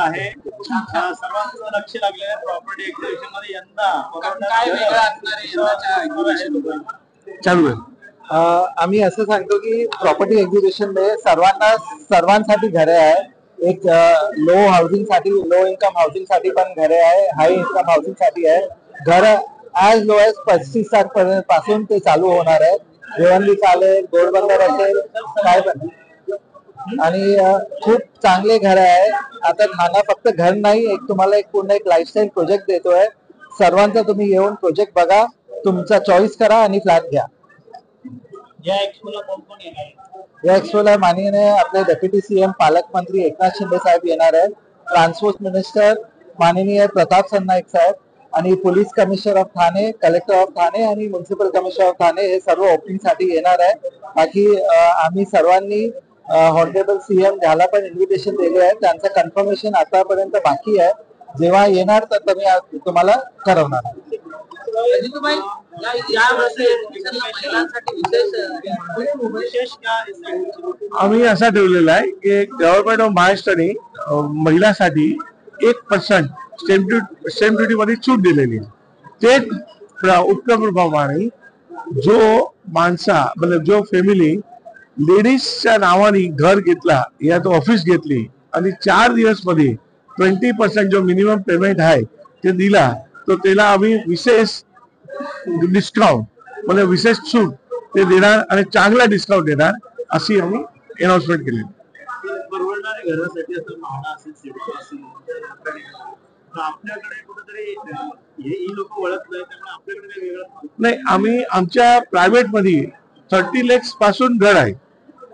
आहे. सर्वांचं लक्ष लागलेलं आहे प्रॉपर्टी एक्झिबिशन मध्ये. यंदा काय वेगळं असणार आहे यंदाच्या एक्झिबिशन? चालू आहे. आम्ही असं सांगतो की प्रॉपर्टी एक्झिबिशन मध्ये सर्वांसाठी घरे आहे. एक लो इन्कम हाऊसिंग साठी पण घरे आहे, हाय इन्कम हाऊसिंग साठी आहे. घर ॲज लो एज 35 लाख पासून ते चालू होणार आहे. भिवंडी चालेल, घोडबंदर असेल, काय पण. आणि खूप चांगले घर आहे. आता ठाणा फक्त घर नाही, एक तुम्हाला पूर्ण एक लाईफस्टाईल प्रोजेक्ट देतोय. सर्वांचा तुम्ही येऊन प्रोजेक्ट बघा, तुमचा चॉईस करा आणि फ्लॅट घ्या. या एक्सपोला कोण कोण येणार आहे? या एक्सपोला माननीय आपले डेप्युटी सीएम पालकमंत्री एकनाथ शिंदे साहेब येणार आहेत. ट्रान्सपोर्ट मिनिस्टर माननीय प्रताप सरनाईक साहेब आणि police commissioner of Thane, collector of Thane आणि म्युन्सिपल कमिशनर ऑफ ठाणे हे सर्व ओपनिंग साठी येणार आहे. बाकी आम्ही सर्वांनी हॉनरेबल सीएम ज्याला पण इन्व्हिटेशन दिले आहे, त्यांचं कन्फर्मेशन आतापर्यंत बाकी आहे. जेव्हा येणार तर तुम्हाला ठरवणार. आम्ही असा ठेवलेला आहे की गव्हर्नमेंट ऑफ महाराष्ट्राने महिलांसाठी 1% स्टॅम्प ड्युटी मध्ये सूट दिलेली आहे. ते उपक्रमाप्रमाणे जो माणसा मतलब जो फॅमिली लेडीजच्या नावाने घर घेतला या तो ऑफिस घेतली आणि 4 दिवस मध्ये 20% जो मिनिमम पेमेंट आहे ते दिला, तर त्याला आम्ही विशेष डिस्काउंट म्हणजे विशेष सूट ते देणार आणि चांगला डिस्काउंट देणार अशी आम्ही अनाउन्समेंट केली. परवडणाऱ्या घरासाठी असं म्हाडा असेल, सिडको असेल, आपल्याकडे कुठेतरी ही लोक ओळखत नाही, त्यामुळे आपल्याकडे वेगळं नाही. आम्ही आमच्या प्रायव्हेट मध्ये 30 lakhs पासून घर आहे.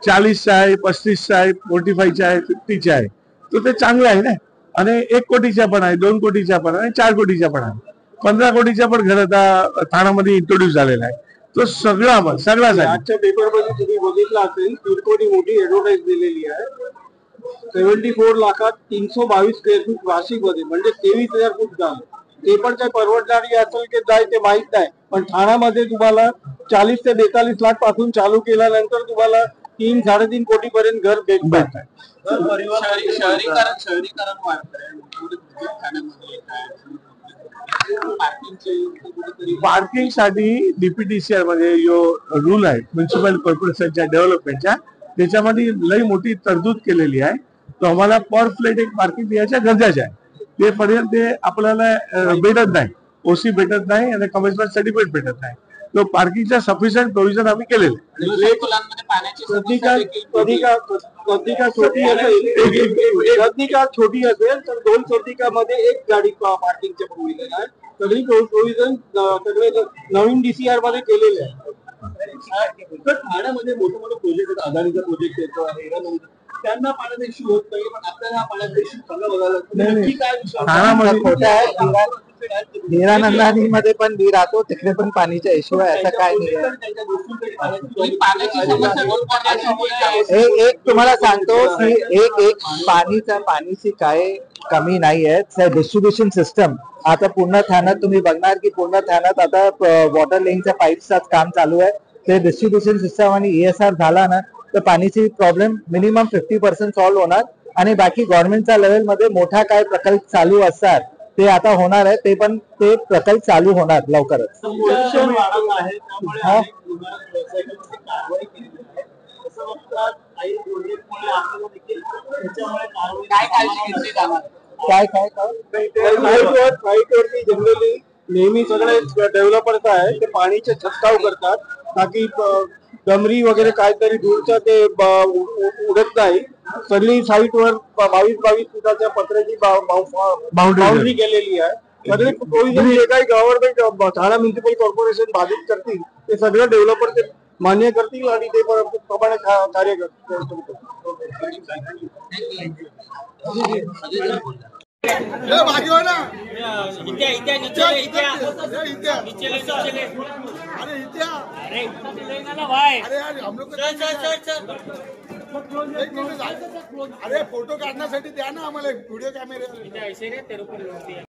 40चा आहे, 35चा आहे, 45चा आहे, 50चा आहे. तर ते चांगलं आहे ना. आणि 1 कोटीचा पण आहे, 2 कोटीचा पण आहे, 4 कोटीचा पण आहे, 15 कोटीचा पण घर आता ठाण्यामध्ये इंट्रोड्यूस झालेला आहे. तो सगळा आजच्या पेपरमध्ये तुम्ही बघितलं असेल, सिडकोनी मोठी ऍडव्हर्टाईज दिलेली आहे. 74 लाखात 322 स्क्वेअर फूट नाशिक मध्ये, म्हणजे 23,000 फूट जागा. ते पण काही परवडणारी असेल की नाही ते माहित नाही, पण ठाण्यामध्ये तुम्हाला 40 ते 42 लाख पासून चालू केल्यानंतर तुम्हाला 3-3.5 कोटी पर्यंत घर भेटत आहे. शहरीकरण वाढतंय पार्किंग साठी डीपीटीसीआर मध्ये जो रूल आहे म्युन्सिपल कॉर्पोरेशनच्या डेव्हलपमेंटच्या, त्याच्यामध्ये लई मोठी तरतूद केलेली आहे. तो आम्हाला पर फ्लॅट एक पार्किंग द्यायच्या गरजेचं आहे. ते पर्यंत ते आपल्याला भेटत नाही, ओसी भेटत नाही आणि कमिशनर सर्टिफिकेट भेटत नाही. तो पार्किंगचा सफिशियंट प्रोव्हिजन आम्ही केलेलं आहे. छोटी असेल तर 2 शताधिकामध्ये एक गाडी पार्किंगच्या प्रोव्हिजन आहे. सगळी प्रोव्हिजन सगळे नवीन डीसीआर मध्ये केलेले आहे. ठाण्यामध्ये मोठे मोठे प्रोजेक्ट आहेत, अदानीचा प्रोजेक्ट येतो आहे, त्यांना पाण्याचा इश्यू होत नाही, पण आपल्याला हा पाण्याचा इश्यू सगळं बघायला हिरानंदानी मध्ये पण मी राहतो, तिकडे पण पाणीचा इश्यू आहे. असं काय नाही. एक तुम्हाला सांगतो की एक पाणीची काय कमी नाही आहे. डिस्ट्रीब्युशन सिस्टम आता पूर्ण ठाण्यात तुम्ही बघणार की पूर्ण ठाण्यात आता वॉटर लेईनच्या पाईपचाच काम चालू आहे. ते डिस्ट्रीब्युशन सिस्टम आणि ESR झाला ना तर पाणीची प्रॉब्लेम मिनिमम 50% सॉल्व्ह होणार. आणि बाकी गव्हर्नमेंटच्या लेवल मध्ये मोठा काय प्रकल्प चालू असतात ते आता होणार आहे. ते पण ते प्रकल्प चालू होणार लवकरच. काय जनरली नेहमी सगळे डेव्हलपर्स आहे ते पाणीचे छंटकाव करतात, ताकी डमरी वगैरे काहीतरी दूरचं ते उडत नाही. सगळी साईटवर 22 फुटाच्या पत्र्याची बाउंड्री केलेली आहे. सगळे प्रोव्हिजन जे काही गव्हर्नमेंट ठाणा म्युन्सिपल कॉर्पोरेशन बाधित करतील ते सगळं डेव्हलपर ते मान्य करतील आणि ते प्रमाणे कार्य करतील. अरे फोटो काढण्यासाठी द्या ना आम्हाला व्हिडिओ कॅमेरा.